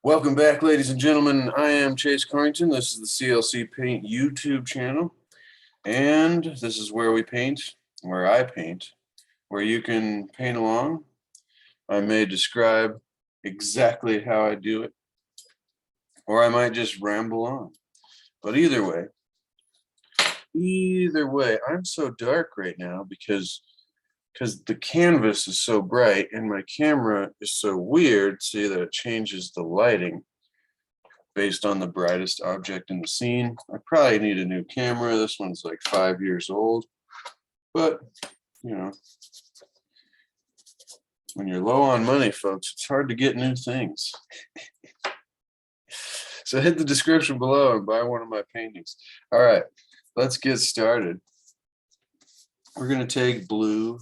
Welcome back, ladies and gentlemen. I am Chase Carrington. This is the CLC Paint YouTube channel, and this is where we paint, where I paint, where you can paint along. I may describe exactly how I do it, or I might just ramble on. But either way, I'm so dark right now because the canvas is so bright and my camera is so weird, see that it changes the lighting based on the brightest object in the scene. I probably need a new camera. This one's like 5 years old, but you know, when you're low on money, folks, it's hard to get new things. So hit the description below and buy one of my paintings. All right, let's get started. We're going to take blue,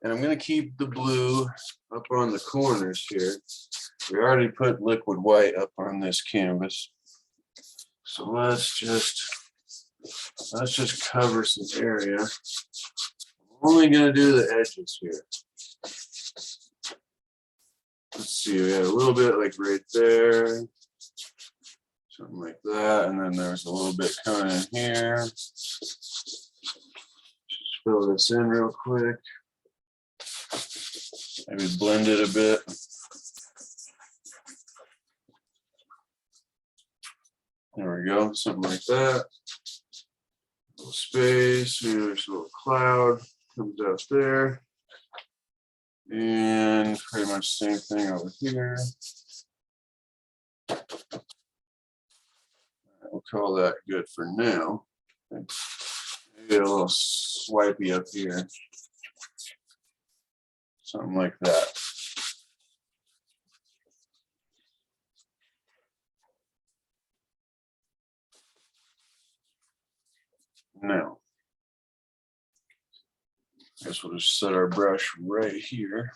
and I'm going to keep the blue up on the corners here. We already put liquid white up on this canvas, so let's just cover some area. I'm only going to do the edges here. Let's see, we had a little bit like right there, something like that, and then there's a little bit coming in here. Just fill this in real quick. Maybe blend it a bit. There we go, something like that. A little space, maybe there's a little cloud comes out there. And pretty much the same thing over here. We'll call that good for now. Maybe a little swipey up here. Something like that. Now, I guess we'll just set our brush right here.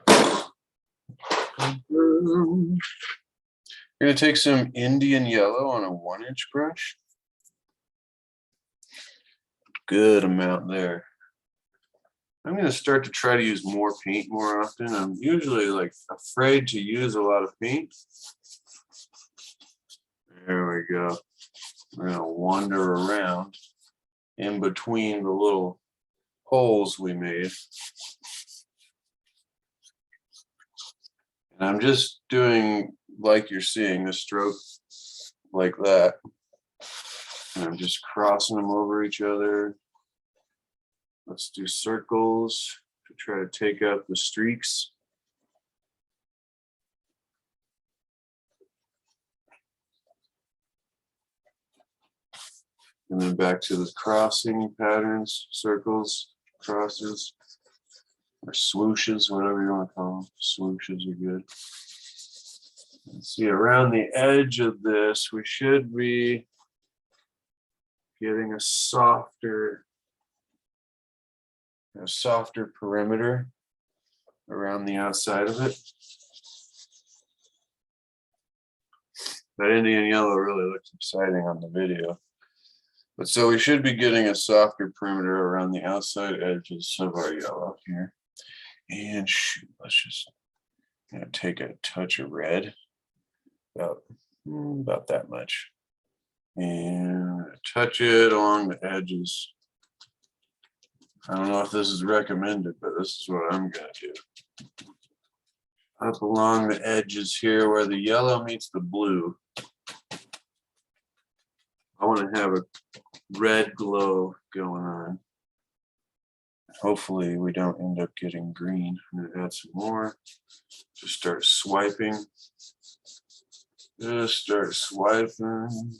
We're going to take some Indian yellow on a 1-inch brush. Good amount there. I'm going to start to try to use more paint more often. I'm usually like afraid to use a lot of paint. There we go. We're going to wander around in between the little holes we made. And I'm just doing like you're seeing the stroke like that. And I'm just crossing them over each other. Let's do circles to try to take out the streaks. And then back to the crossing patterns, circles, crosses, or swooshes, whatever you want to call them. Swooshes are good. Let's see, around the edge of this, we should be getting a softer perimeter around the outside of it. That Indian yellow really looks exciting on the video. But so we should be getting a softer perimeter around the outside edges of our yellow here. And shoot, let's just take a touch of red, about that much. And touch it along the edges. I don't know if this is recommended, but this is what I'm going to do. Up along the edges here where the yellow meets the blue. I want to have a red glow going on. Hopefully we don't end up getting green. I'm going to add some more. Just start swiping. Just start swiping.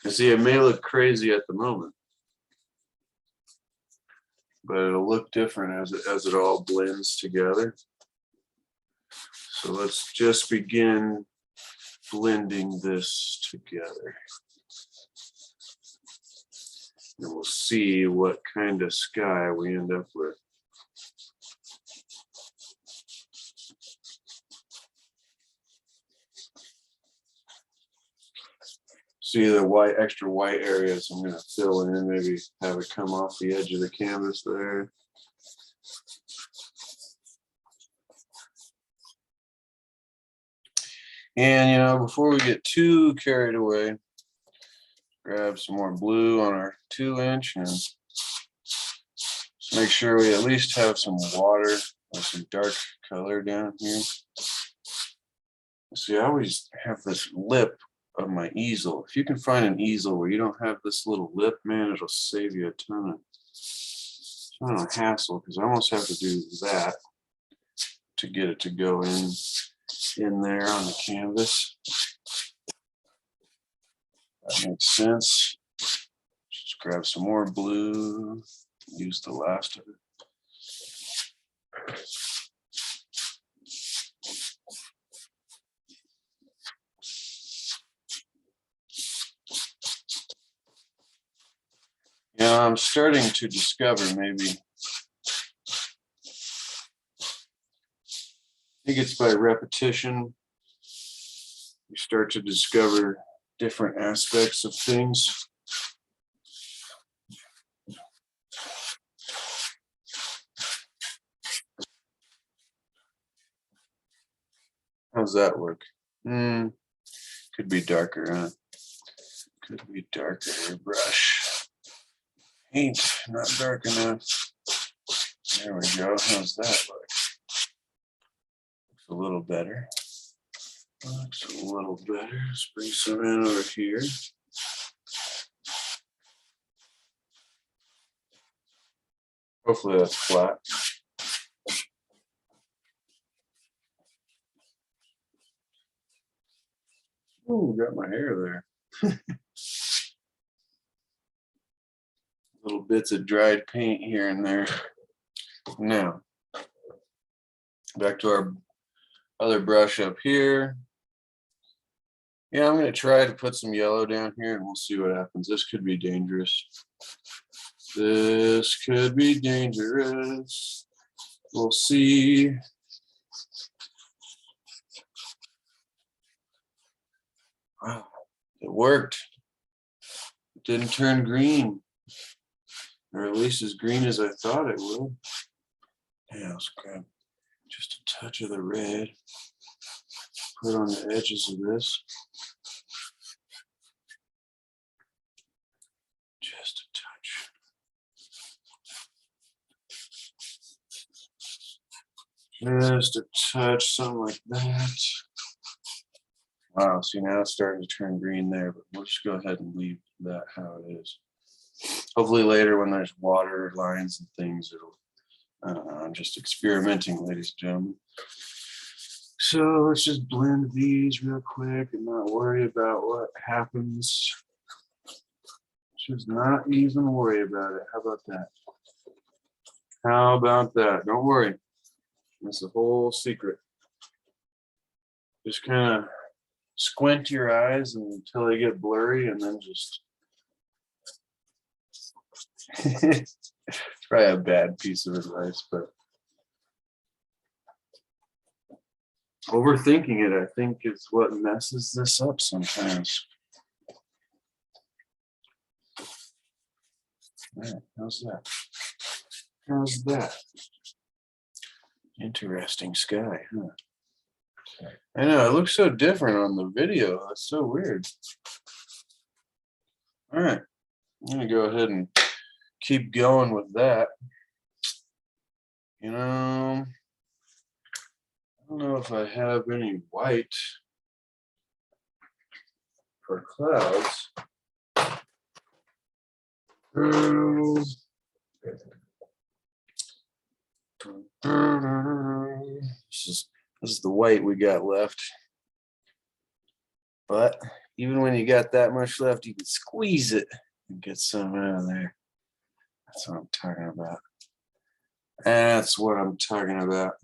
You see, it may look crazy at the moment, but it'll look different as it all blends together. So let's just begin blending this together. And we'll see what kind of sky we end up with. See the white, extra white areas I'm going to fill in, maybe have it come off the edge of the canvas there. And, you know, before we get too carried away, grab some more blue on our 2-inch and just make sure we at least have some water or some dark color down here. See, I always have this lip of my easel. If you can find an easel where you don't have this little lip, man, it'll save you a ton of hassle, because I almost have to do that to get it to go in there on the canvas. That makes sense. Just grab some more blue, use the last of it. Yeah, I'm starting to discover, maybe, I think it's by repetition, you start to discover different aspects of things. How's that work? Could be darker, huh? Could be darker brush. Paint, not dark enough. There we go. How's that look? Looks a little better. Looks a little better. Let's bring some in over here. Hopefully that's flat. Ooh, got my hair there. Little bits of dried paint here and there. Now, back to our other brush up here. Yeah, I'm going to try to put some yellow down here and we'll see what happens. This could be dangerous. This could be dangerous. We'll see. Wow, it worked. It didn't turn green, or at least as green as I thought it would. Yeah, let's grab just a touch of the red. Put on the edges of this. Just a touch. Just a touch, something like that. Wow, see, now it's starting to turn green there, but we'll just go ahead and leave that how it is. Hopefully later when there's water lines and things, it'll, I'm just experimenting, ladies and gentlemen. So let's just blend these real quick and not worry about what happens. Just not even worry about it. How about that? How about that? Don't worry. That's the whole secret. Just kind of squint your eyes until they get blurry, and then just try a bad piece of advice, but overthinking it, I think, is what messes this up sometimes. All right, how's that? How's that? Interesting sky, huh? I know, it looks so different on the video. That's so weird. All right, I'm gonna go ahead and keep going with that. You know, I don't know if I have any white for clouds. This is the white we got left. But even when you got that much left, you can squeeze it and get some out of there. That's what I'm talking about. That's what I'm talking about.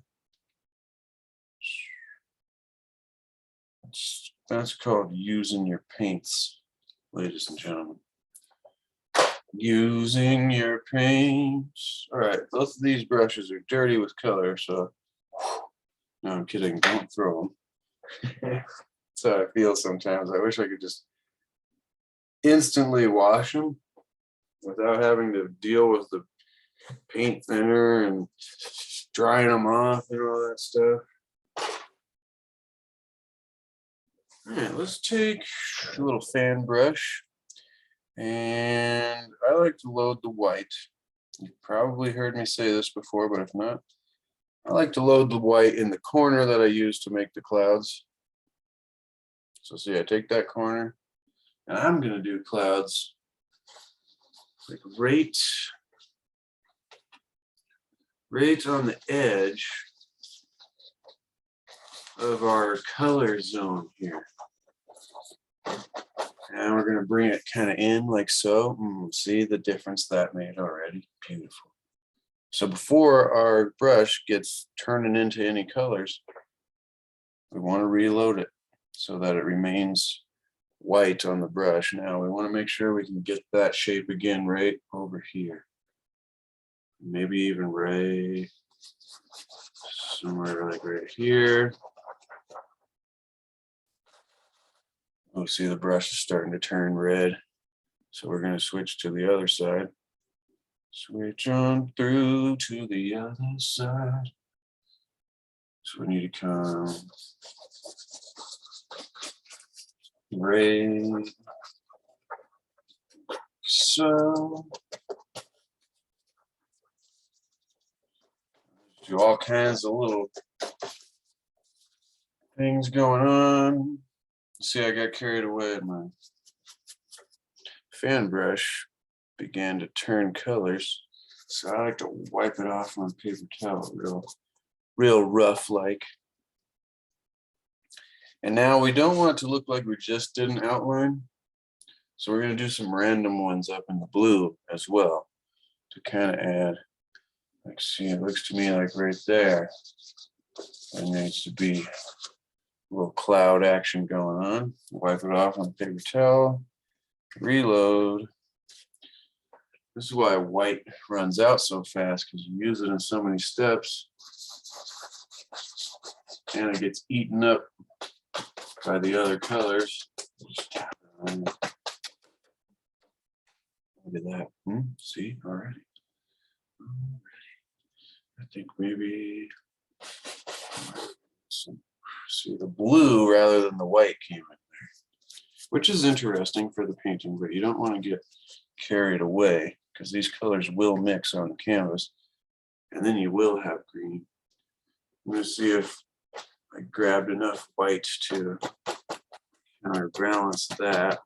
That's called using your paints, ladies and gentlemen. Using your paints. All right, both of these brushes are dirty with color, so no, I'm kidding. Don't throw them. That's how I feel sometimes. I wish I could just instantly wash them without having to deal with the paint thinner and drying them off and all that stuff. All right, let's take a little fan brush, and I like to load the white. You've probably heard me say this before, but if not, I like to load the white in the corner that I use to make the clouds. So see, I take that corner, and I'm gonna do clouds like right on the edge of our color zone here. And we're going to bring it kind of in like so. See the difference that made already? Beautiful. So before our brush gets turning into any colors, we want to reload it so that it remains white on the brush. Now we want to make sure we can get that shape again right over here. Maybe even right somewhere like right here. Oh, see the brush is starting to turn red. So we're going to switch to the other side. Switch on through to the other side. So we need to come right. So do all kinds of little things going on. See, I got carried away. My fan brush began to turn colors, so I like to wipe it off on paper towel real rough like. And now we don't want it to look like we just did an outline, so we're going to do some random ones up in the blue as well to kind of add. Like, see, it looks to me like right there there needs to be a little cloud action going on. Wipe it off on paper towel, reload. This is why white runs out so fast, because you use it in so many steps and it gets eaten up by the other colors. Look at that. See, already. I think maybe see the blue rather than the white came in there, which is interesting for the painting, but you don't want to get carried away because these colors will mix on the canvas and then you will have green. I'm going to see if I grabbed enough white to counterbalance that.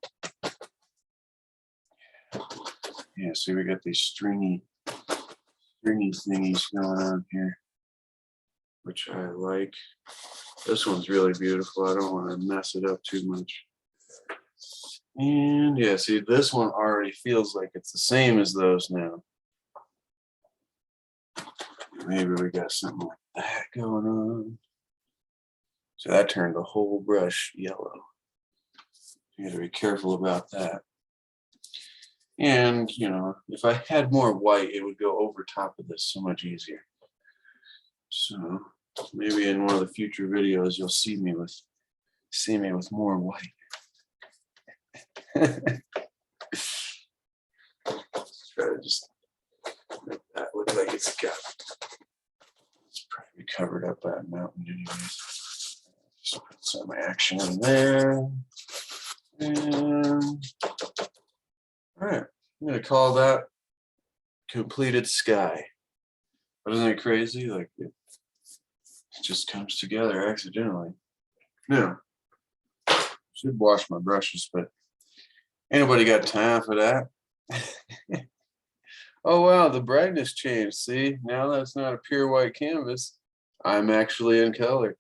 Yeah, see, we got these stringy thingies going on here, which I like. This one's really beautiful. I don't want to mess it up too much. And yeah, see, this one already feels like it's the same as those now. Maybe we got something like that going on. So that turned the whole brush yellow. You got to be careful about that. And, you know, if I had more white, it would go over top of this so much easier. So maybe in one of the future videos, you'll see me with more white. Let's try to just make that look like it's probably covered up by a mountain anyways. Just put some action in there. And all right, I'm gonna call that completed sky. But isn't it crazy? Like it just comes together accidentally. Now, should wash my brushes, but ain't nobody got time for that. Oh wow, the brightness changed. See, now that's not a pure white canvas. I'm actually in color.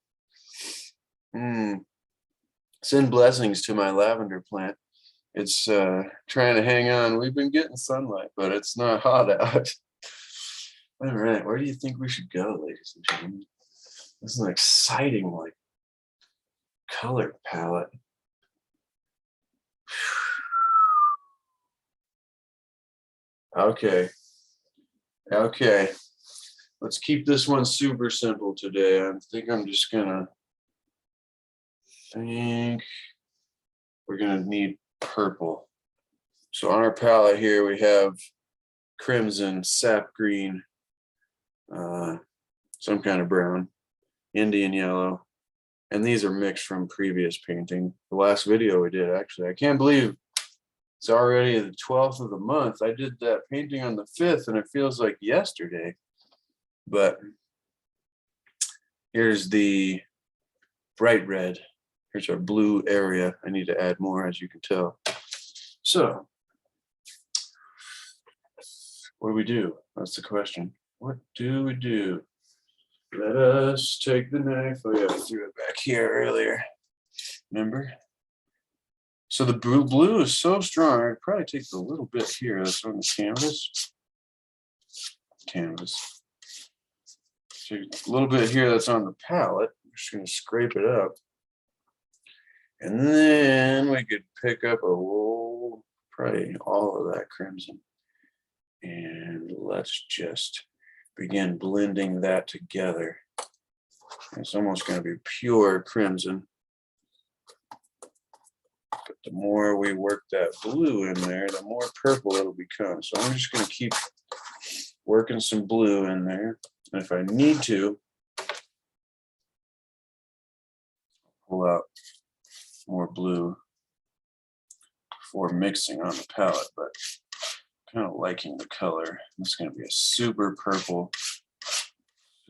Send blessings to my lavender plant. It's trying to hang on. We've been getting sunlight, but it's not hot out. All right, where do you think we should go, ladies and gentlemen? This is an exciting, like, color palette. Okay. Let's keep this one super simple today. I think I'm just gonna we're gonna need purple. So on our palette here, we have crimson, sap green, some kind of brown, Indian yellow, and these are mixed from previous painting. The last video we did, actually. I can't believe it's already the 12th of the month. I did that painting on the 5th, and it feels like yesterday. But here's the bright red. Here's our blue area. I need to add more, as you can tell. So, what do we do? That's the question. What do we do? Let us take the knife. Oh yeah, I threw it back here earlier. Remember? So the blue is so strong, I'd probably take a little bit here that's on the canvas. Take a little bit here that's on the palette. I'm just going to scrape it up. And then we could pick up a whole, probably all of that crimson. And let's just begin blending that together. It's almost going to be pure crimson. But the more we work that blue in there, the more purple it'll become. So I'm just going to keep working some blue in there. And if I need to, pull out more blue before mixing on the palette, but kind of liking the color. It's going to be a super purple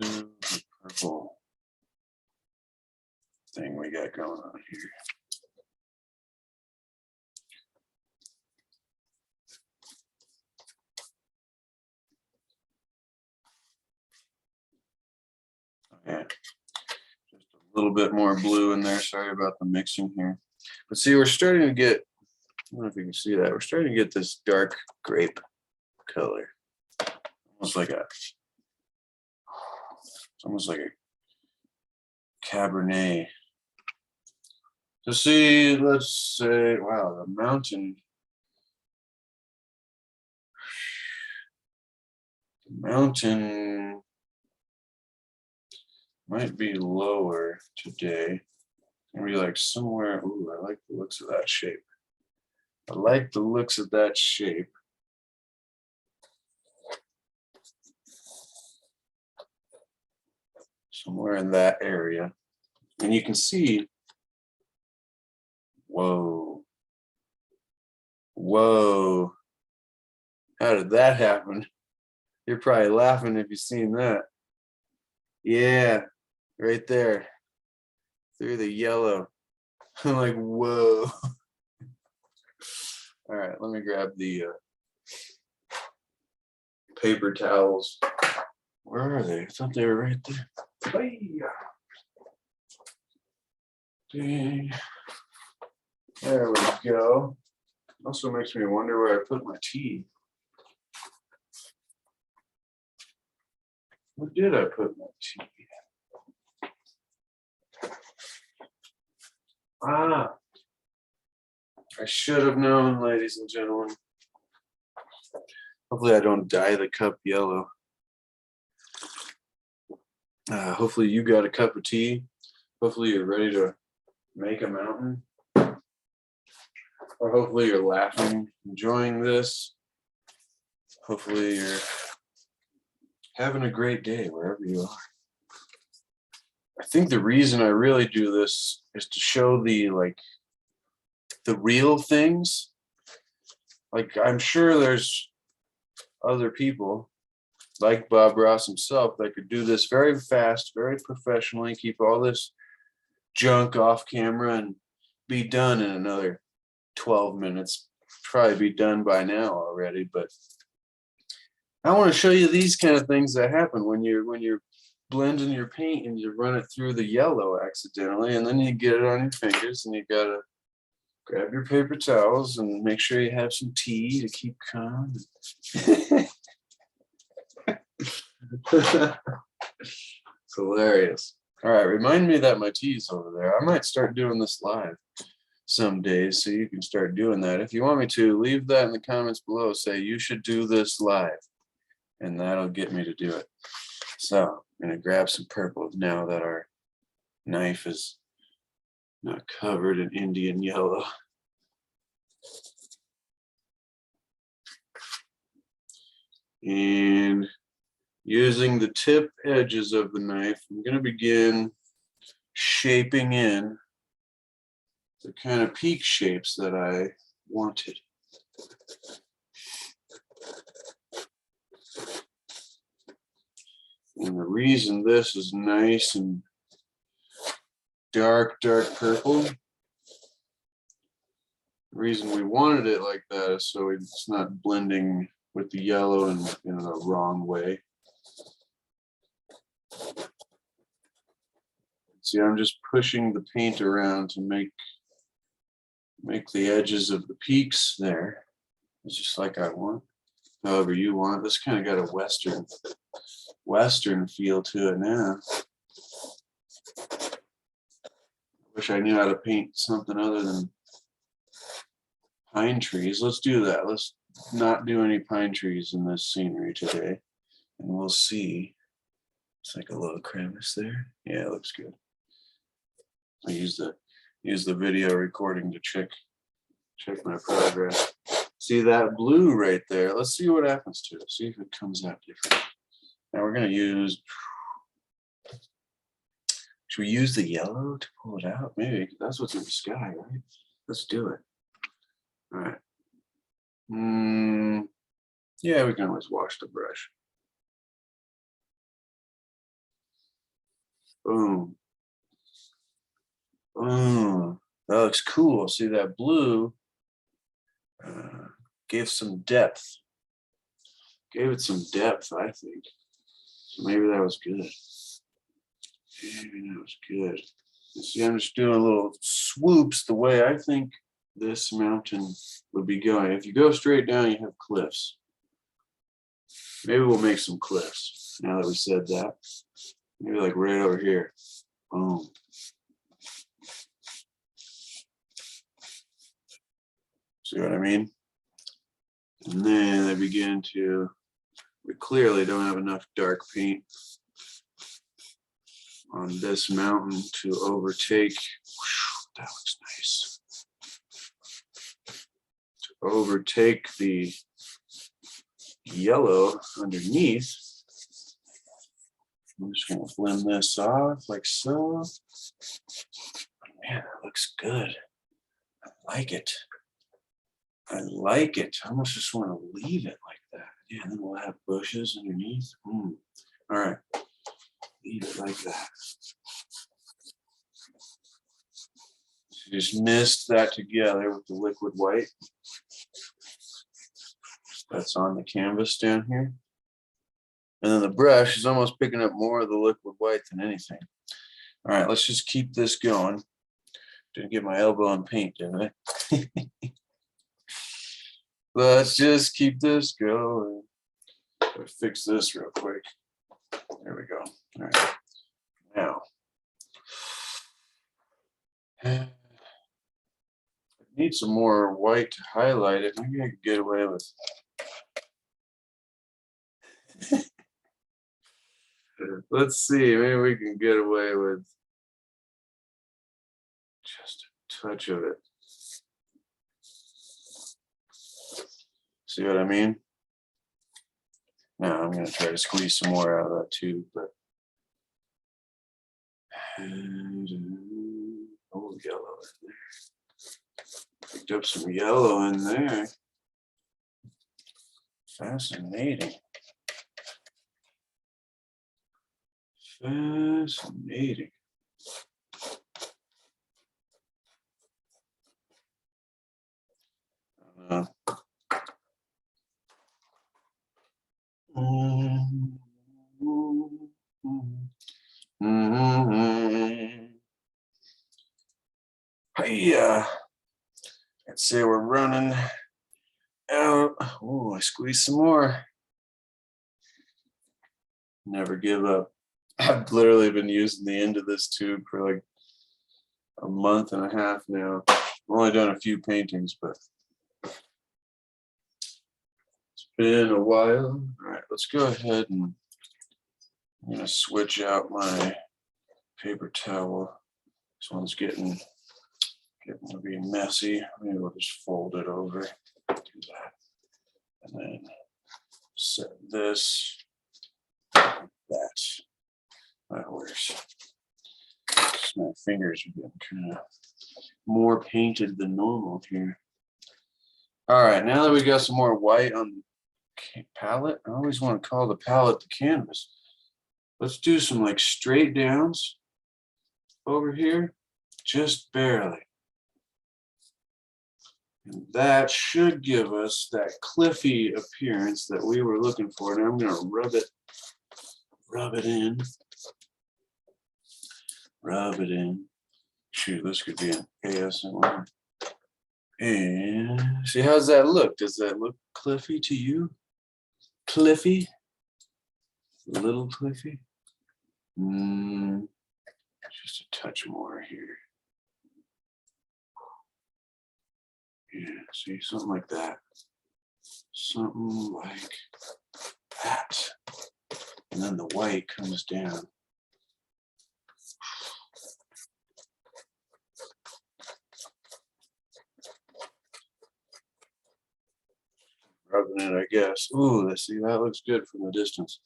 thing we got going on here. Okay, just a little bit more blue in there. Sorry about the mixing here. But see, we're starting to get, I don't know if you can see that, we're starting to get this dark grape color. Almost like it's almost like a Cabernet. So see, let's say, wow, the mountain might be lower today. Maybe like somewhere, ooh, I like the looks of that shape. I like the looks of that shape. Somewhere in that area. And you can see, whoa, whoa. How did that happen? You're probably laughing if you've seen that. Yeah, right there. Through the yellow. I'm like, whoa. All right, let me grab the paper towels. Where are they? I thought they were right there. Dang. There we go. Also makes me wonder where I put my tea. Where did I put my tea? Ah, I should have known, ladies and gentlemen. Hopefully I don't dye the cup yellow. Hopefully you got a cup of tea. Hopefully you're ready to make a mountain. Or hopefully you're laughing, enjoying this. Hopefully you're having a great day wherever you are. I think the reason I really do this is to show the real things. Like, I'm sure there's other people like Bob Ross himself that could do this very fast, very professionally, keep all this junk off camera and be done in another 12 minutes. Probably be done by now already, but I want to show you these kind of things that happen when you're blending your paint and you run it through the yellow accidentally, and then you get it on your fingers, and you gotta grab your paper towels and make sure you have some tea to keep calm. It's hilarious. All right, remind me that my tea's over there. I might start doing this live some days, so you can start doing that. If you want me to, leave that in the comments below. Say you should do this live, and that'll get me to do it. So I'm gonna grab some purple now that our knife is not covered in Indian yellow. And using the tip edges of the knife, I'm going to begin shaping in the kind of peak shapes that I wanted. And the reason this is nice and dark purple, the reason we wanted it like that is so it's not blending with the yellow in the wrong way. See, I'm just pushing the paint around to make the edges of the peaks there. It's just like I want. However you want. This kind of got a western feel to it now. Wish I knew how to paint something other than pine trees. Let's do that. Let's not do any pine trees in this scenery today, and we'll see. It's like a little crevice there. Yeah, it looks good. I use the video recording to check my progress. See that blue right there? Let's see what happens to it. See if it comes out different. Now we're going to use. Should we use the yellow to pull it out? Maybe that's what's in the sky, right? Let's do it. All right. Yeah, we can always wash the brush. Boom. Boom. That looks cool. See that blue gave some depth. Gave it some depth, I think. So maybe that was good. Maybe that was good. You see, I'm just doing little swoops the way I think this mountain would be going. If you go straight down, you have cliffs. Maybe we'll make some cliffs now that we said that. Maybe like right over here. Boom. See what I mean? And then I begin to, we clearly don't have enough dark paint on this mountain to overtake. That looks nice. To overtake the yellow underneath. I'm just going to blend this off like so. Man, that looks good. I like it. I like it. I almost just want to leave it like that. Yeah, and then we'll have bushes underneath. All right. Leave it like that. So just mist that together with the liquid white. That's on the canvas down here. And then the brush is almost picking up more of the liquid white than anything. All right, let's just keep this going. Didn't get my elbow in paint, did I? Let's just keep this going. Gotta fix this real quick. There we go. All right. Now, I need some more white to highlight it. Maybe I could get away with. Let's see. Maybe we can get away with just a touch of it. See what I mean? Now I'm going to try to squeeze some more out of that too, but oh, yellow in there. Picked up some yellow in there. Fascinating. Fascinating. Yeah, I'd say we're running out. Oh, I squeezed some more. Never give up. I've literally been using the end of this tube for like a month and a half now. I've only done a few paintings, but it's been a while. All right, let's go ahead and I'm gonna switch out my paper towel. This one's getting to be messy. Maybe we'll just fold it over. Do that. And then set this, that works. My fingers are getting kind of more painted than normal here. All right, now that we got some more white on the palette, I always want to call the palette the canvas. Let's do some like straight downs over here, just barely. And that should give us that cliffy appearance that we were looking for. Now I'm going to rub it in. Rub it in. Shoot, this could be an ASMR. And see, how's that look? Does that look cliffy to you? Cliffy? A little cliffy? Just a touch more here. Yeah, see, something like that. Something like that. And then the white comes down. Rubbing it, I guess. Ooh, let's see, that looks good from the distance.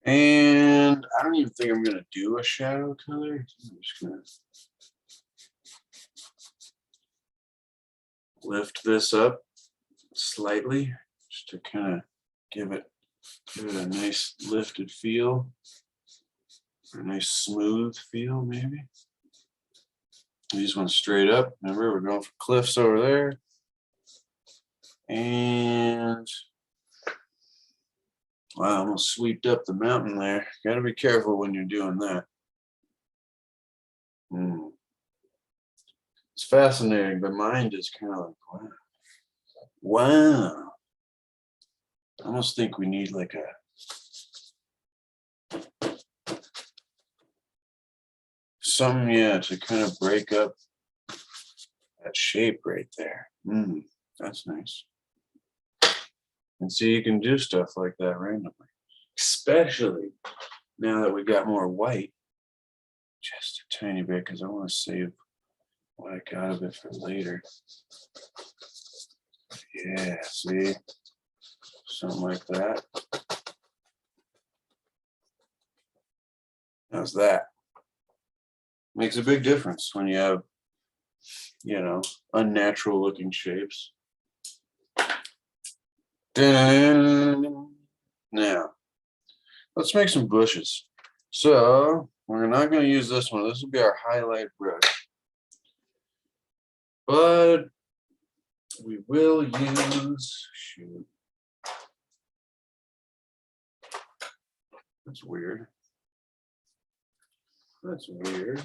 And I don't even think I'm gonna do a shadow color. I'm just gonna lift this up slightly, just to kind of give it a nice lifted feel, or a nice smooth feel, maybe. These ones straight up. Remember, we're going for cliffs over there. And wow, I almost sweeped up the mountain there. Got to be careful when you're doing that. It's fascinating. The mind is kind of like, wow. I almost think we need like something, yeah, to kind of break up that shape right there. That's nice. And see, you can do stuff like that randomly, especially now that we got more white. Just a tiny bit, because I want to save what I got of it for later. Yeah, see? Something like that. How's that? Makes a big difference when you have, you know, unnatural looking shapes. Now, let's make some bushes. So, we're not going to use this one. This will be our highlight brush. But we will use, shoot. That's weird. That's weird.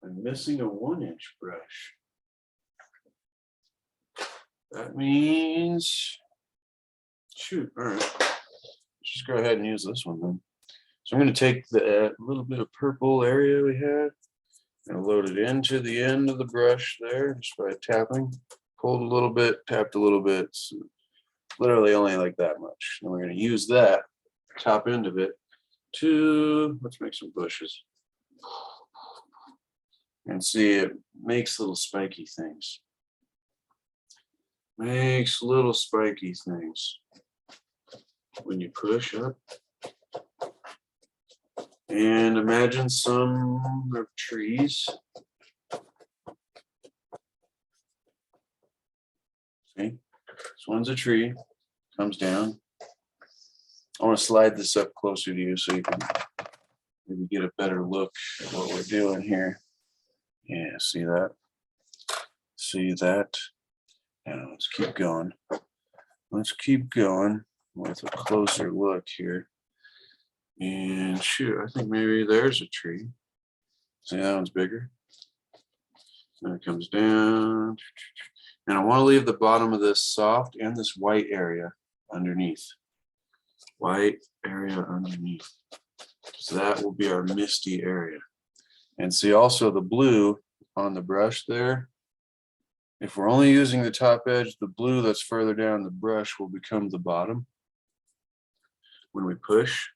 I'm missing a 1-inch brush. That means, shoot, all right. Let's just go ahead and use this one then. So I'm going to take the little bit of purple area we had and load it into the end of the brush there just by tapping. Pulled a little bit, tapped a little bit. So literally only like that much. And we're going to use that top end of it to, let's make some bushes. And see, it makes little spiky things. Makes little spiky things when you push up. And imagine some trees. See, this one's a tree, comes down. I want to slide this up closer to you so you can maybe get a better look at what we're doing here. Yeah, see that? See that? Now let's keep going. Let's keep going with a closer look here. And shoot, I think maybe there's a tree. See, that one's bigger. Then it comes down. And I want to leave the bottom of this soft and this white area underneath. White area underneath. So that will be our misty area. And see also the blue on the brush there. If we're only using the top edge, the blue that's further down the brush will become the bottom when we push.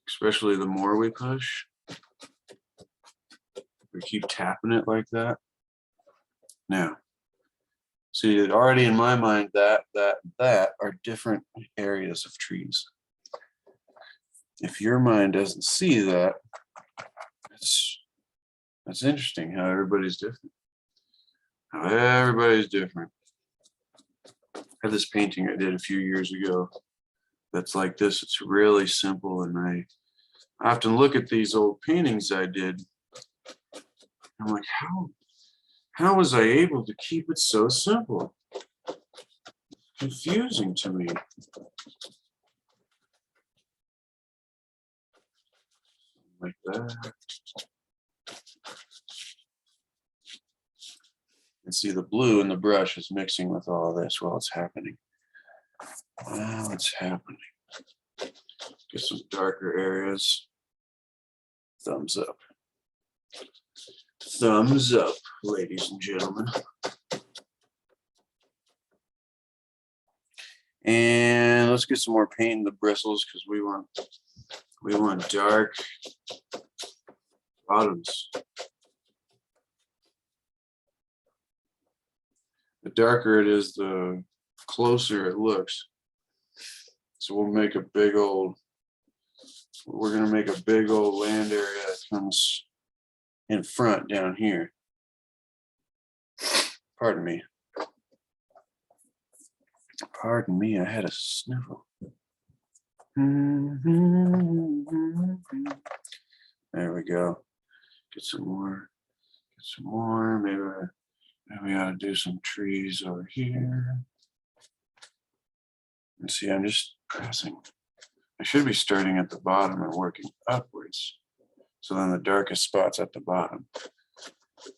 Especially the more we push. We keep tapping it like that. Now, See, already in my mind, that are different areas of trees. If your mind doesn't see that, that's interesting how everybody's different. How everybody's different. I have this painting I did a few years ago that's like this. It's really simple, and I often look at these old paintings I did. I'm like, how was I able to keep it so simple? Confusing to me. Like that. And see, the blue in the brush is mixing with all of this while it's happening. While it's happening. Get some darker areas. Thumbs up. Thumbs up, ladies and gentlemen. And let's get some more paint in the bristles because we want dark bottoms. The darker it is, the closer it looks. So we're gonna make a big old land area that comes in front down here. Pardon me. Pardon me, I had a sniffle. There we go. Get some more. Maybe we ought to do some trees over here. And see, I'm just pressing. I should be starting at the bottom and working upwards. So then the darkest spot's at the bottom.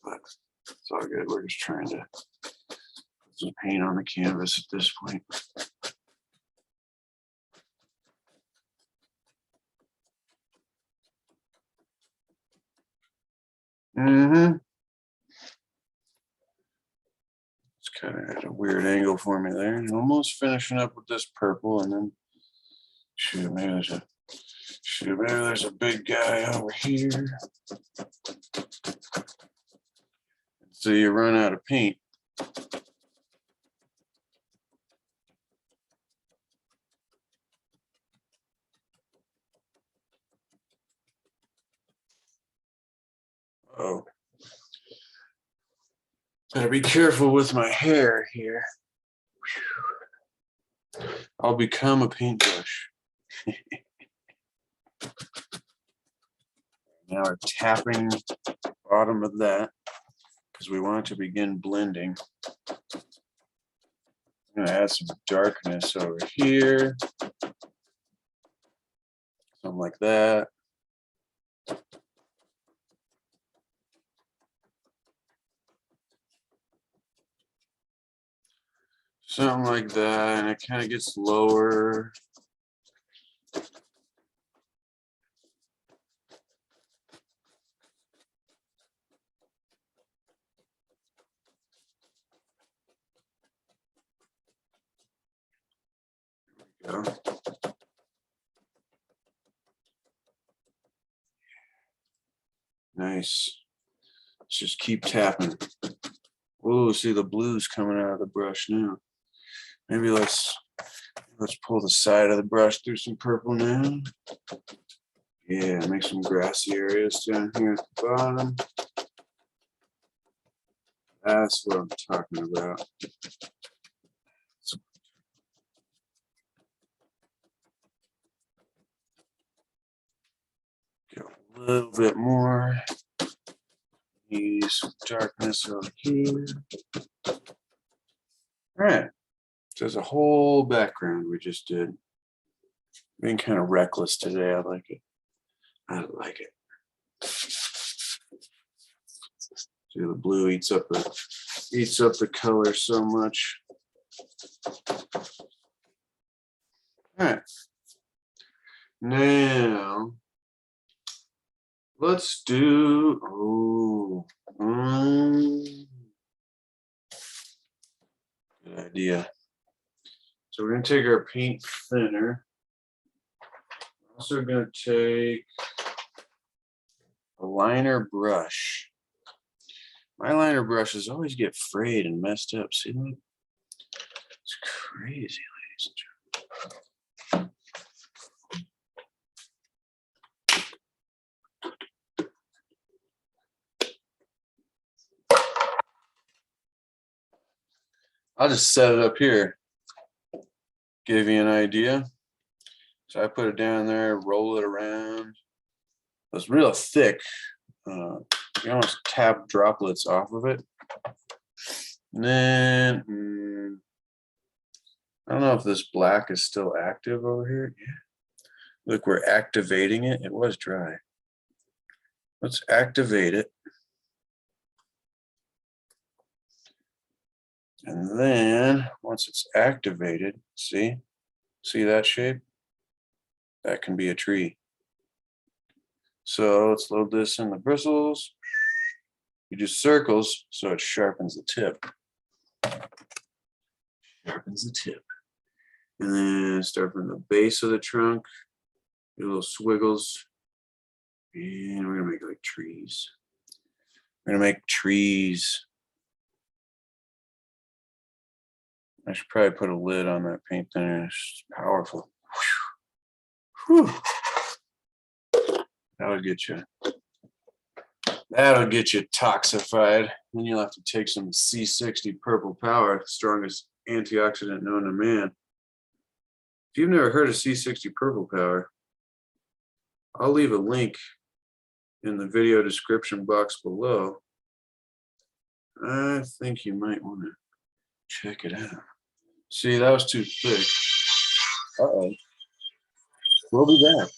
But it's all good. We're just trying to put some paint on the canvas at this point. It's kind of at a weird angle for me there. And almost finishing up with this purple, and then maybe there's a big guy over here. So you run out of paint. Oh, gotta be careful with my hair here. I'll become a paintbrush. Now we're tapping the bottom of that because we want to begin blending. I'm gonna add some darkness over here. Something like that. Something like that, and it kind of gets lower. There we go. Nice. Let's just keep tapping. Oh, see the blues coming out of the brush now. Maybe let's pull the side of the brush through some purple now. Yeah, make some grassy areas down here at the bottom. That's what I'm talking about. Get a little bit more. Need some darkness over here. All right. So there's a whole background we just did. Being kind of reckless today. I like it. See, the blue eats up the color so much. All right. Now let's do good idea. So we're going to take our paint thinner. We're also going to take a liner brush. My liner brushes always get frayed and messed up. See that? crazy, ladies and gentlemen. I'll just set it up here, give you an idea. So I put it down there, roll it around. It's real thick. You almost tap droplets off of it. And then, I don't know if this black is still active over here. Yeah. Look, we're activating it. It was dry. Let's activate it. And then once it's activated, see that shape? That can be a tree. So let's load this in the bristles. You do circles so it sharpens the tip. Sharpens the tip. And then start from the base of the trunk, do little swiggles. And we're gonna make like trees. We're gonna make trees. I should probably put a lid on that paint thinner. It's powerful. Whew. That'll get you. That'll get you toxified. Then you'll have to take some C60 purple power, the strongest antioxidant known to man. If you've never heard of C60 purple power, I'll leave a link in the video description box below. I think you might want to check it out. See, that was too thick. Uh-oh. We'll be back.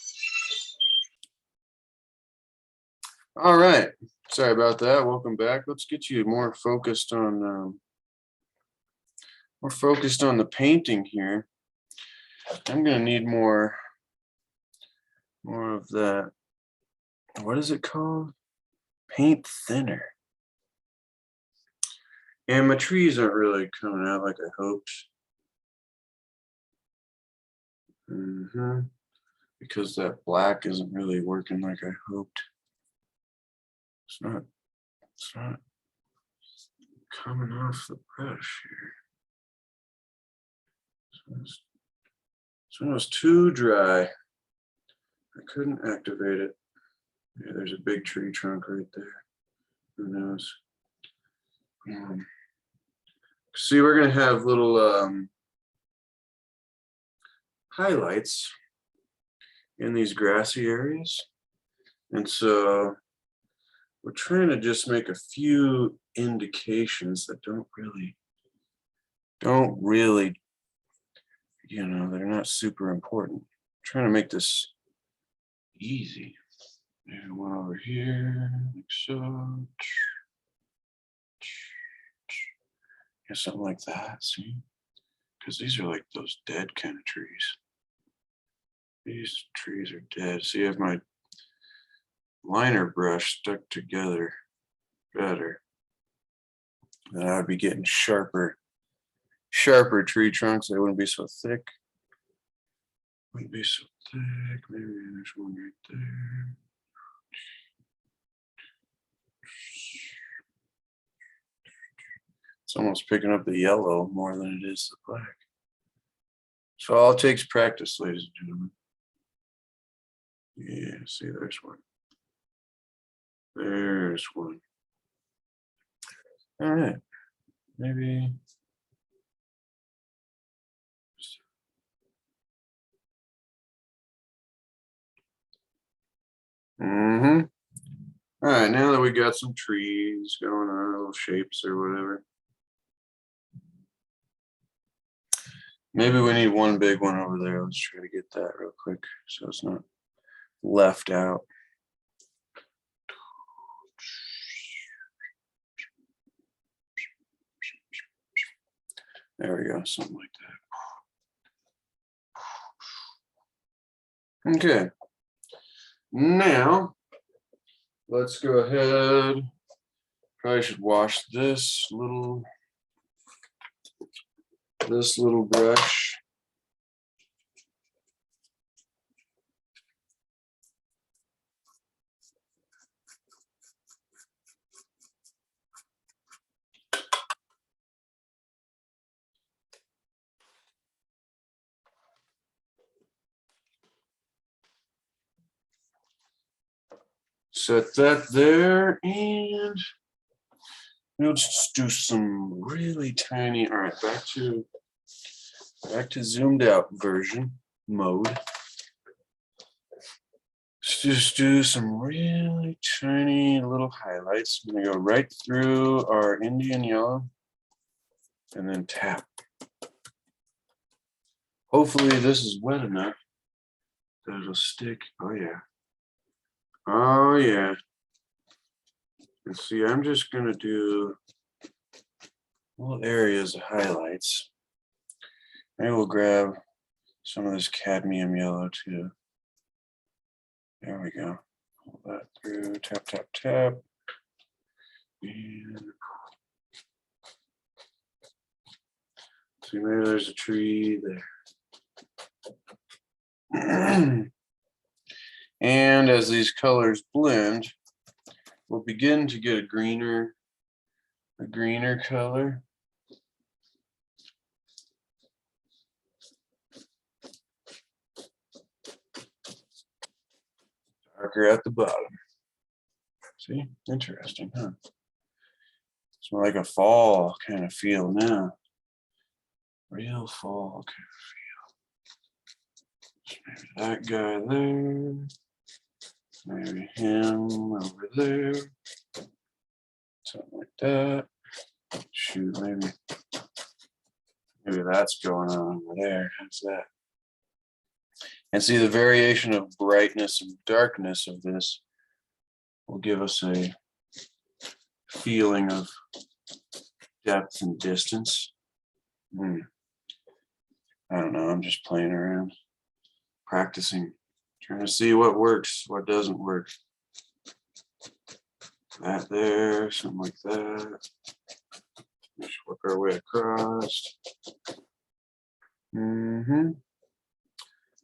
All right. Sorry about that. Welcome back. Let's get you more focused on the painting here. I'm gonna need more of that. What is it called? Paint thinner. And my trees aren't really coming out like I hoped. Because that black isn't really working like I hoped. It's not coming off the brush here. So it was too dry. I couldn't activate it. Yeah, there's a big tree trunk right there. Who knows? See, we're gonna have little highlights in these grassy areas. And so we're trying to just make a few indications that don't really, you know, they're not super important. I'm trying to make this easy. Maybe one over here, like so. Yeah, something like that, see? Because these are like those dead kind of trees. These trees are dead. See, I have my liner brush stuck together better. Then I would be getting sharper tree trunks. They wouldn't be so thick. Wouldn't be so thick. Maybe there's one right there. It's almost picking up the yellow more than it is the black. So all it takes practice, ladies and gentlemen. Yeah, see, there's one. There's one. All right, maybe. All right, now that we got some trees going on, little shapes or whatever. Maybe we need one big one over there. Let's try to get that real quick so it's not left out. There we go, something like that. Okay. Now, let's go ahead. Probably should wash this little brush. set that there, and we'll just do some really tiny. All right, back to zoomed out version mode. Let's just do some really tiny little highlights. I'm gonna go right through our Indian yellow and then tap. Hopefully this is wet enough that it'll stick. Oh yeah. Oh yeah. And see, I'm just gonna do little areas of highlights. Maybe we'll grab some of this cadmium yellow too. There we go. Pull that through, tap, tap, tap. And see, maybe there's a tree there. And as these colors blend, we'll begin to get a greener color. Darker at the bottom. See, interesting, huh? It's more like a fall kind of feel now. Real fall kind of feel. Maybe that guy there. Maybe him over there. Something like that. Shoot, maybe that's going on over there. How's that? And see, the variation of brightness and darkness of this will give us a feeling of depth and distance. I don't know, I'm just playing around, practicing, trying to see what works, what doesn't work. That there, something like that. Just work our way across.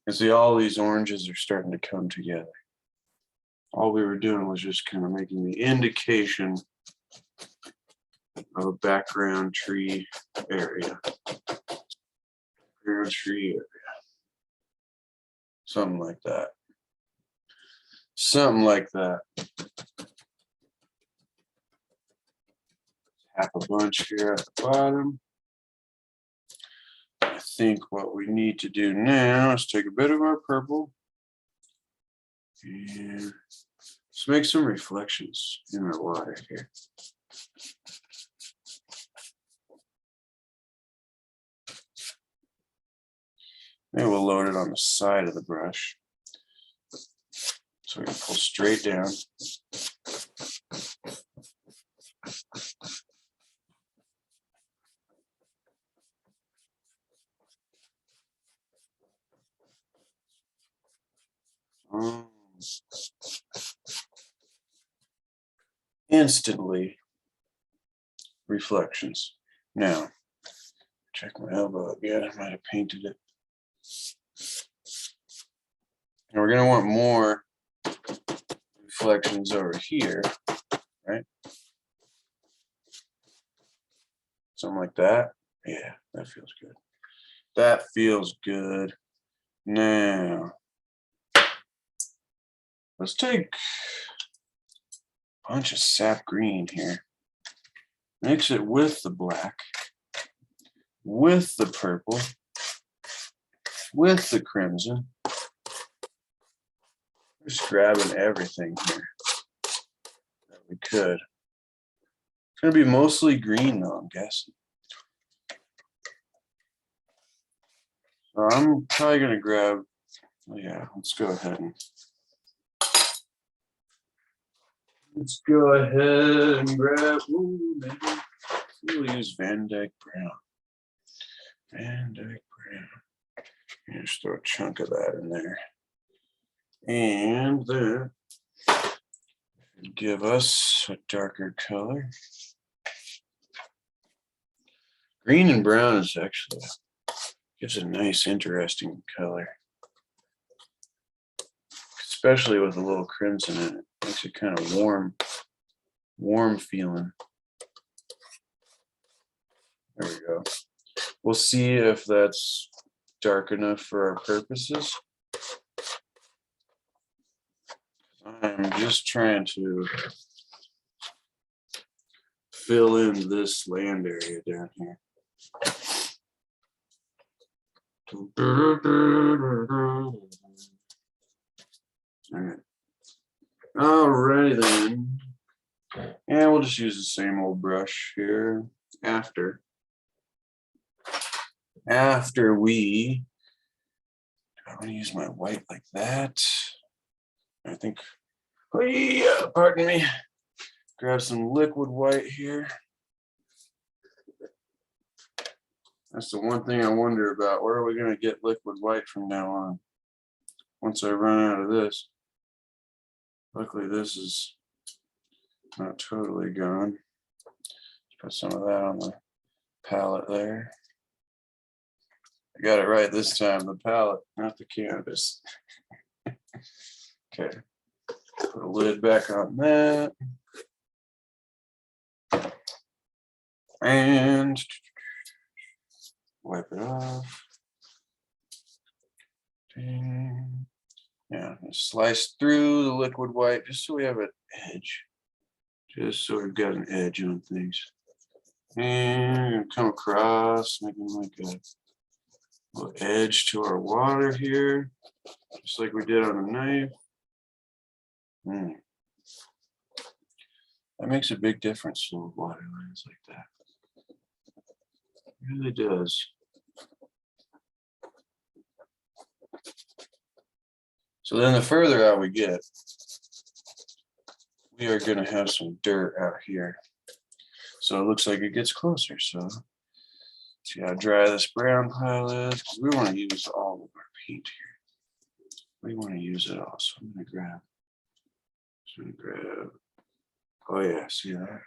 And see, all these oranges are starting to come together. All we were doing was just kind of making the indication of a background tree area. Background tree area. Something like that. Something like that. Half a bunch here at the bottom. I think what we need to do now is take a bit of our purple and let's make some reflections in our water here. Maybe we'll load it on the side of the brush so we can pull straight down. Instantly reflections. Now, check my elbow again. I might have painted it. And we're going to want more reflections over here, right? Something like that. Yeah, that feels good. That feels good. Now, let's take a bunch of sap green here. Mix it with the black, with the purple, with the crimson. Just grabbing everything here that we could. It's going to be mostly green though, I'm guessing. So I'm probably going to grab, yeah, let's go ahead and grab, maybe we'll use Van Dyke Brown. Van Dyke Brown. Just throw a chunk of that in there. And then give us a darker color. Green and brown is actually gives a nice, interesting color, especially with a little crimson in it. Makes it kind of warm feeling. There we go. We'll see if that's dark enough for our purposes. I'm just trying to fill in this land area down here. All right. Alrighty then. And we'll just use the same old brush here after we, I'm going to use my white like that. I think, oh yeah, pardon me. Grab some liquid white here. That's the one thing I wonder about. Where are we going to get liquid white from now on? Once I run out of this. Luckily, this is not totally gone. Put some of that on the palette there. I got it right this time, the palette, not the canvas. Okay, put a lid back on that. And wipe it off. Ding. Yeah, slice through the liquid white just so we have an edge. Just so we've got an edge on things. And come across, making like a little edge to our water here, just like we did on the knife. That makes a big difference to water lines like that. It really does. So then the further out we get, we are going to have some dirt out here. So it looks like it gets closer. So see how dry this brown pile is. We want to use all of our paint here. We want to use it all. So I'm going to grab, oh yeah, see that?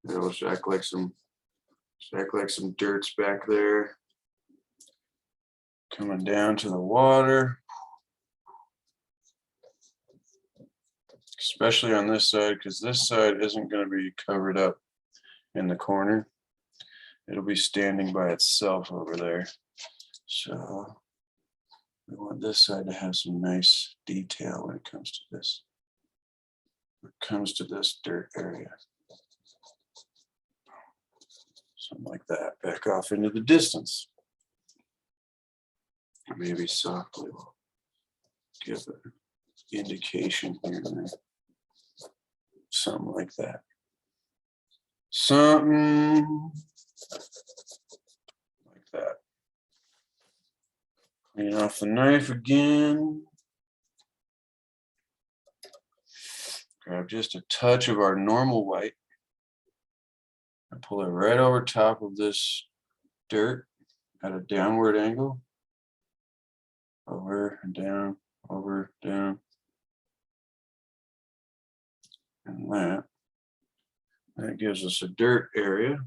It'll act like some dirt's back there. Coming down to the water. Especially on this side, because this side isn't going to be covered up in the corner. It'll be standing by itself over there. So we want this side to have some nice detail when it comes to this. When it comes to this dirt area. Something like that. Back off into the distance. Maybe softly we'll give an indication here and there. Something like that. Something like that. Clean off the knife again. Grab just a touch of our normal white and pull it right over top of this dirt at a downward angle. Over and down, over, down. And that gives us a dirt area.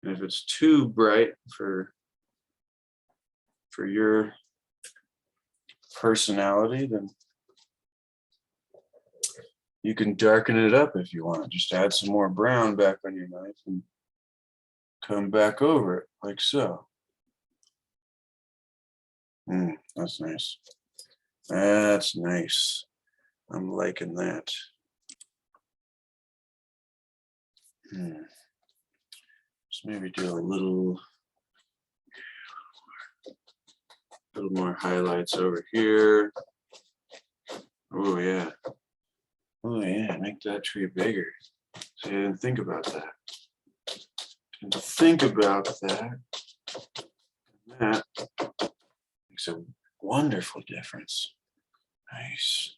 And if it's too bright for your personality, then you can darken it up if you want. Just add some more brown back on your knife and come back over it like so. That's nice. That's nice. I'm liking that. Just maybe do a little more highlights over here. Oh yeah. Oh yeah, make that tree bigger. See, I didn't think about that. That makes a wonderful difference. Nice.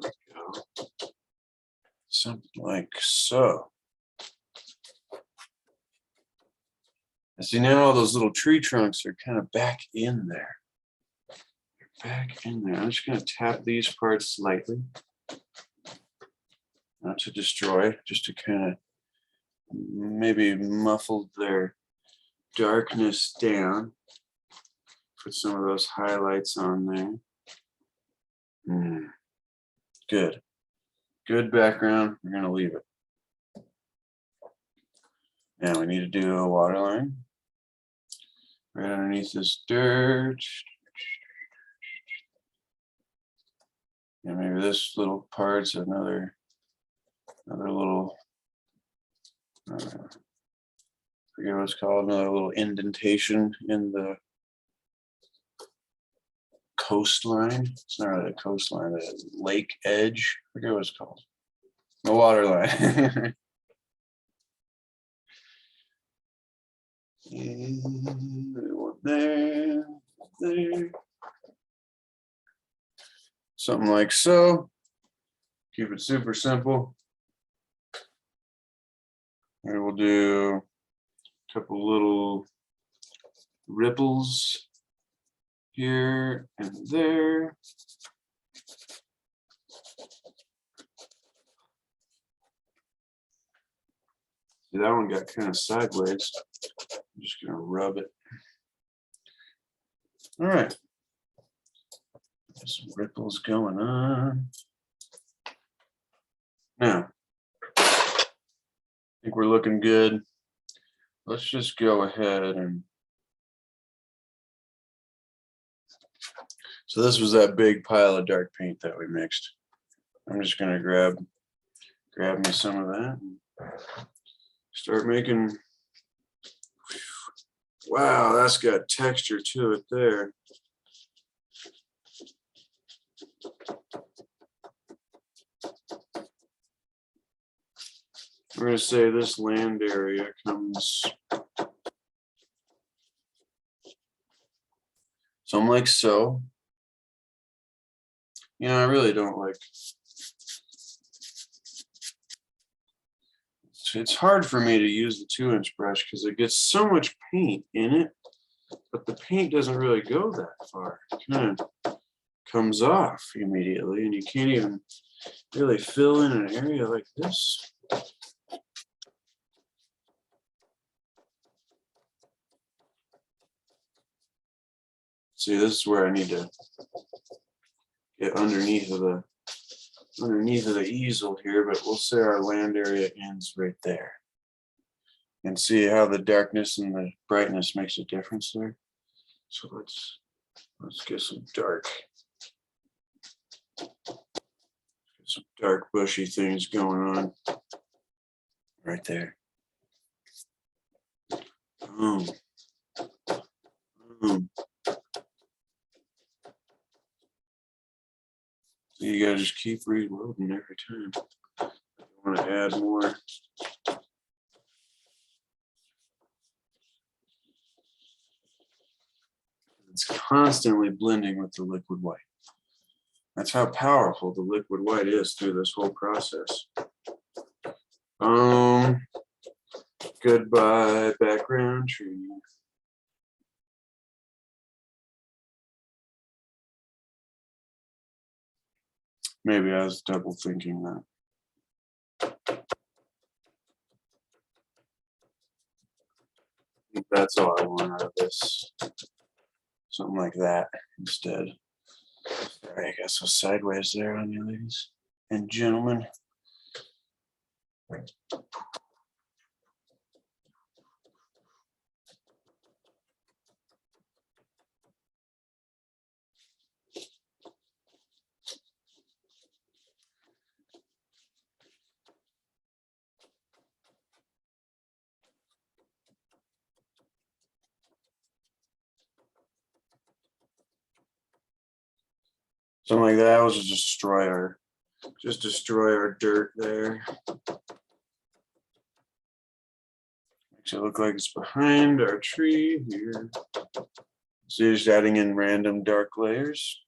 There we go. Something like so. And see, now all those little tree trunks are kind of back in there. Back in there. I'm just going to tap these parts slightly. Not to destroy, just to kind of maybe muffle their darkness down. Put some of those highlights on there. Good. Good background. We're going to leave it. Now we need to do a water line right underneath this dirt. And maybe this little part's another little, forget what it's called, another little indentation in the coastline. It's not really a coastline, the lake edge. I forget what it's called. The water line. And there, there. Something like so. Keep it super simple. And we'll do a couple little ripples here and there. See, that one got kind of sideways. I'm just gonna rub it. All right. Some ripples going on. Now, I think we're looking good. Let's just go ahead and. So this was that big pile of dark paint that we mixed. I'm just gonna grab me some of that and start making. Wow, that's got texture to it there. We're going to say this land area comes something like so. You know, I really don't like. It's hard for me to use the 2-inch brush because it gets so much paint in it, but the paint doesn't really go that far. It kind of comes off immediately, and you can't even really fill in an area like this. See, this is where I need to get underneath of the easel here, but we'll say our land area ends right there. And see how the darkness and the brightness makes a difference there. So let's get some dark bushy things going on right there. Boom. Boom. So you gotta just keep reloading every time. I want to add more. It's constantly blending with the liquid white. That's how powerful the liquid white is through this whole process. Goodbye, background tree. Maybe I was double thinking that. I think that's all I want out of this. Something like that instead. Sorry, I got so sideways there on you, ladies and gentlemen. Something like that was just destroy our dirt there. Makes it look like it's behind our tree here. So you're just adding in random dark layers.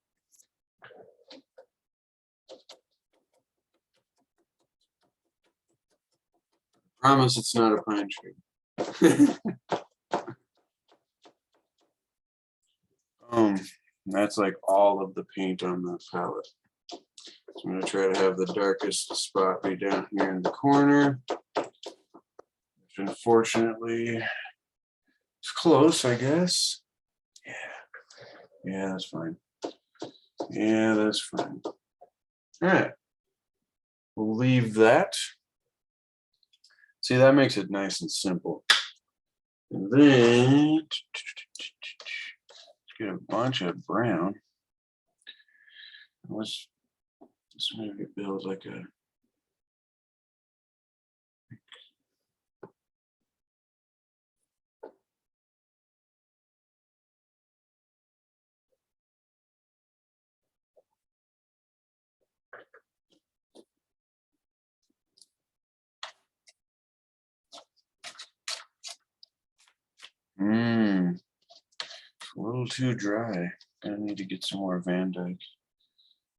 I promise it's not a pine tree. That's like all of the paint on the palette. So I'm going to try to have the darkest spot be down here in the corner, which unfortunately is close, I guess. Yeah, that's fine. Yeah, that's fine. All right, we'll leave that. See, that makes it nice and simple. And then let's get a bunch of brown. Let's maybe build like a it's a little too dry. I need to get some more Van Dyke.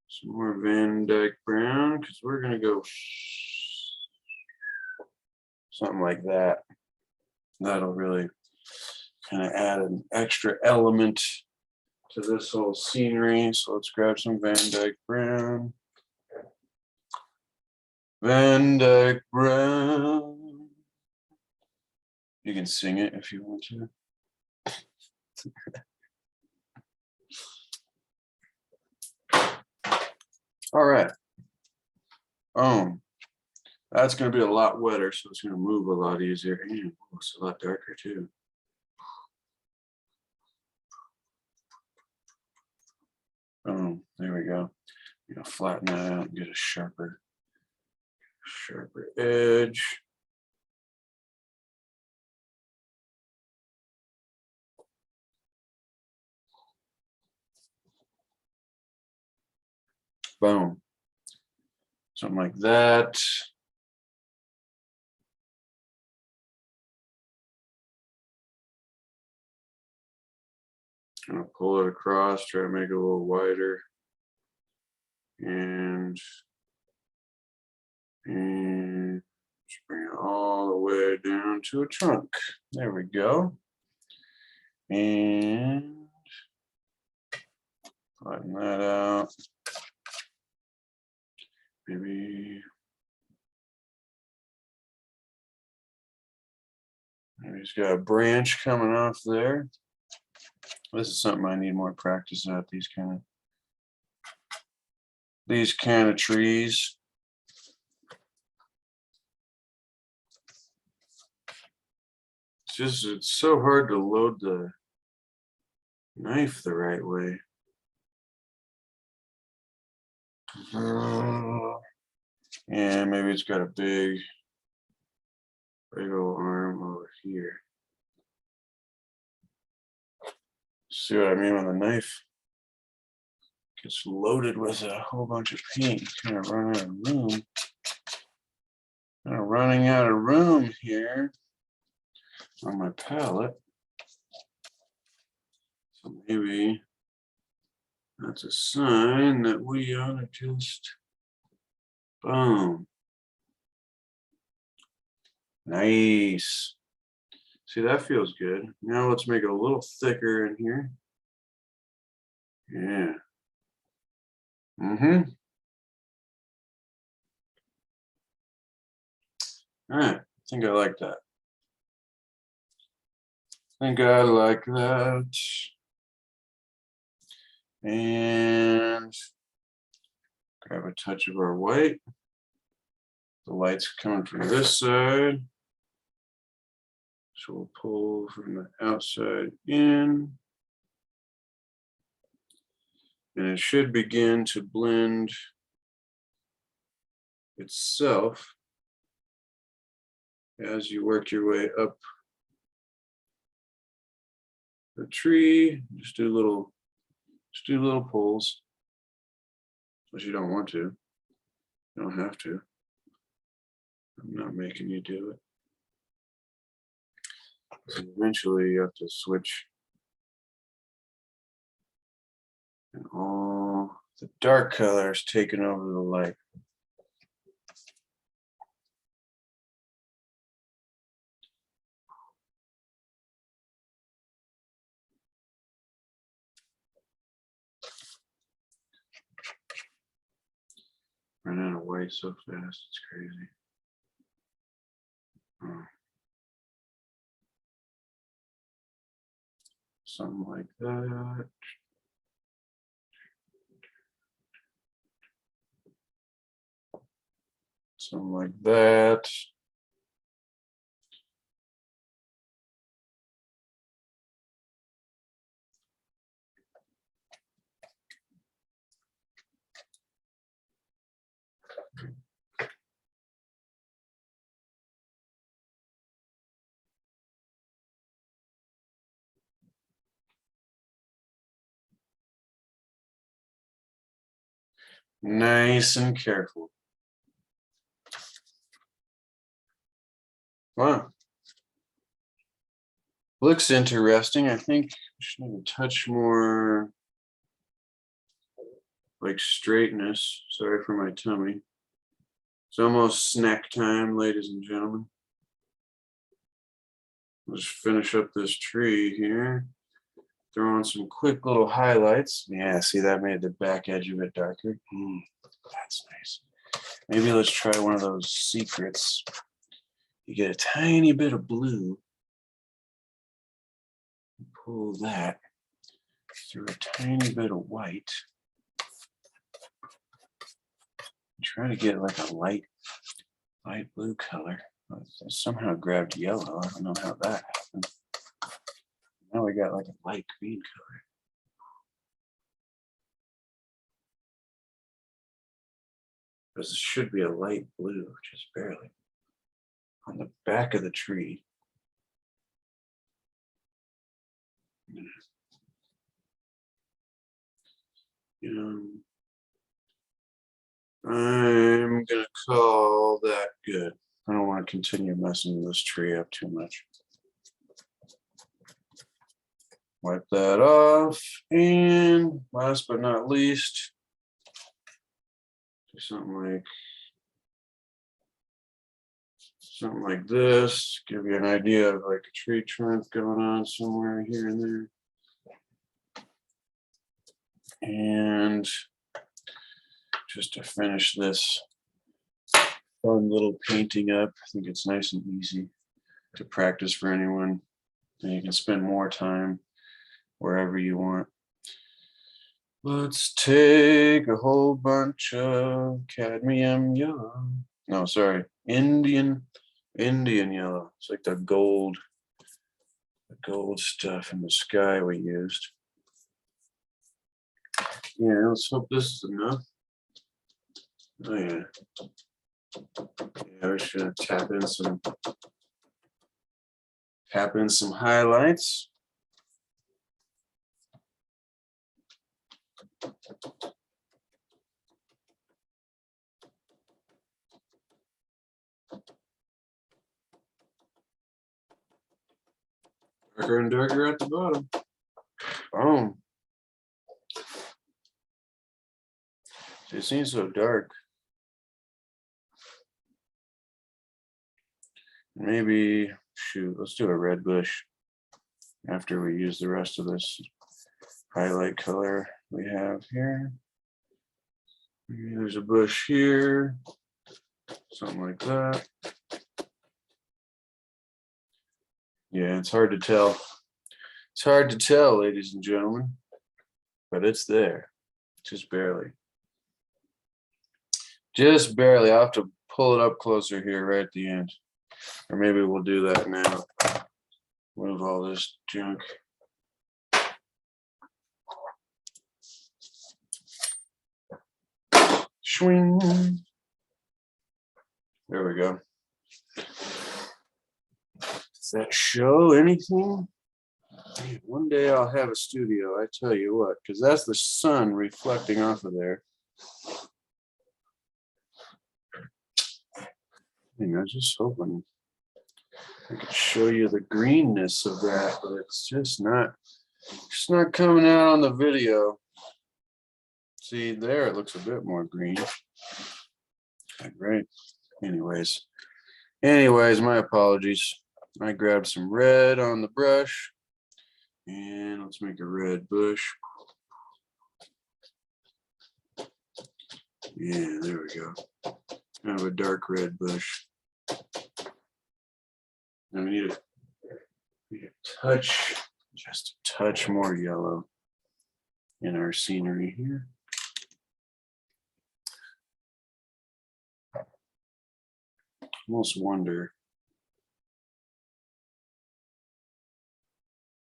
Some more Van Dyke brown, because we're gonna go something like that. That'll really kind of add an extra element to this whole scenery. So let's grab some Van Dyke brown. Van Dyke brown. You can sing it if you want to. All right. That's going to be a lot wetter, so it's going to move a lot easier, and it's a lot darker too. There we go. Flatten that out and get a sharper edge. Boom. Something like that. I'm gonna pull it across, try to make it a little wider. And just bring it all the way down to a trunk. There we go. And flatten that out. Maybe he's got a branch coming off there. This is something I need more practice at, these kind of trees. It's so hard to load the knife the right way. And maybe it's got a big old arm over here. See what I mean when the knife gets loaded with a whole bunch of paint, kind of run out of room. Kind of running out of room here on my palette. So maybe that's a sign that we ought to just boom. Nice. See, that feels good. Now let's make it a little thicker in here. Yeah. All right. I think I like that. And grab a touch of our white. The light's coming from this side. So we'll pull from the outside in. And it should begin to blend itself as you work your way up the tree. Just do little pulls, but you don't want to. You don't have to. I'm not making you do it. And eventually you have to switch. And all the dark colors taking over the light. Run out of white so fast, it's crazy. Something like that. Something like that. Nice and careful. Wow. Looks interesting. I think I should have a touch more like straightness. Sorry for my tummy. It's almost snack time, ladies and gentlemen. Let's finish up this tree here. Throw on some quick little highlights. Yeah, see, that made the back edge a bit darker. That's nice. Maybe let's try one of those secrets. You get a tiny bit of blue. Pull that through a tiny bit of white. Try to get like a light blue color. I somehow grabbed yellow. I don't know how that happened. Now we got like a light green color. This should be a light blue, just barely. On the back of the tree. I'm gonna call that good. I don't want to continue messing this tree up too much. Wipe that off, and last but not least, do something like this. Give you an idea of like a tree trunk going on somewhere here and there. And just to finish this fun little painting up, I think it's nice and easy to practice for anyone. And you can spend more time wherever you want. Let's take a whole bunch of cadmium yellow. No, sorry, Indian yellow. It's like the gold stuff in the sky we used. Yeah, let's hope this is enough. Oh yeah. Yeah, we should tap in some highlights. Darker and darker at the bottom. Boom. It seems so dark. Maybe, shoot, let's do a red bush after we use the rest of this highlight color we have here. Maybe there's a bush here, something like that. Yeah, it's hard to tell. It's hard to tell, ladies and gentlemen, but it's there, just barely. Just barely. I'll have to pull it up closer here right at the end. Or maybe we'll do that now. Move all this junk. Swing. There we go. Does that show anything? Man, one day I'll have a studio, I tell you what, because that's the sun reflecting off of there. I was just hoping I could show you the greenness of that, but it's just not coming out on the video. See there, it looks a bit more green. Right. Anyways, my apologies. I grabbed some red on the brush, and let's make a red bush. Yeah, there we go. Kind of a dark red bush. And we need a touch, just a touch more yellow in our scenery here. Almost wonder.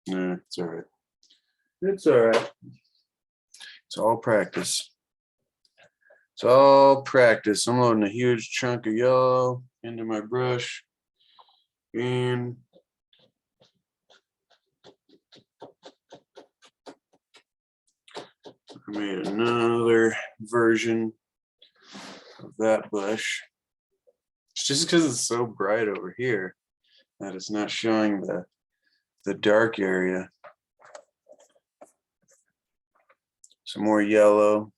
Nah, it's all right. It's all right. It's all practice. It's all practice. I'm loading a huge chunk of yellow into my brush, and I made another version of that bush. It's just because it's so bright over here that it's not showing the dark area. Some more yellow.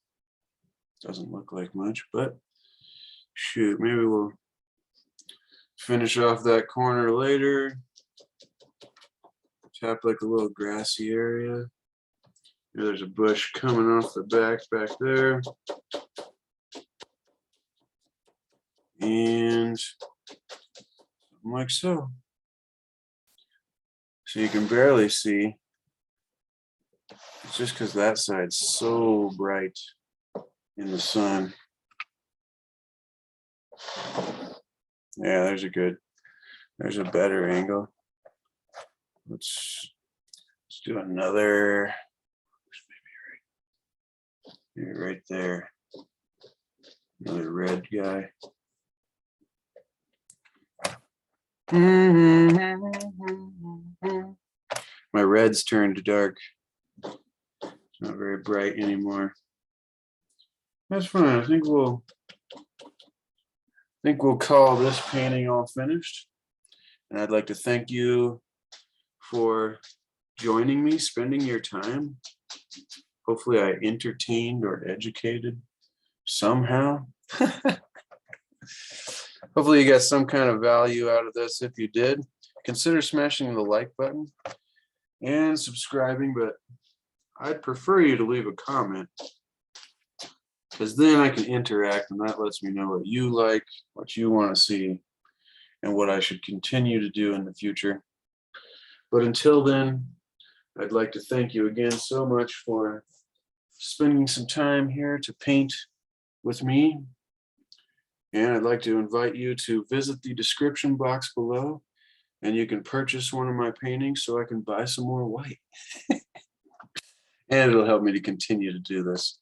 Doesn't look like much, but shoot, maybe we'll finish off that corner later. Tap like a little grassy area. Here, there's a bush coming off the back there. And like so. So you can barely see. It's just because that side's so bright in the sun. Yeah, there's a better angle. Let's do another, maybe right there. Another red guy. My red's turned dark. It's not very bright anymore. That's fine. I think we'll call this painting all finished. And I'd like to thank you for joining me, spending your time. Hopefully I entertained or educated somehow. Hopefully you got some kind of value out of this. If you did, consider smashing the like button and subscribing, but I'd prefer you to leave a comment, because then I can interact, and that lets me know what you like, what you want to see, and what I should continue to do in the future. But until then, I'd like to thank you again so much for spending some time here to paint with me. And I'd like to invite you to visit the description box below, and you can purchase one of my paintings so I can buy some more white. And it'll help me to continue to do this.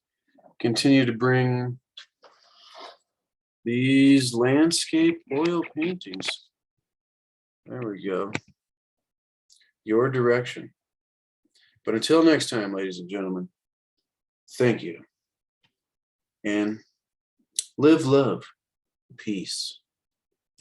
Continue to bring these landscape oil paintings. There we go. Your direction. But until next time, ladies and gentlemen, thank you. And live love. Peace.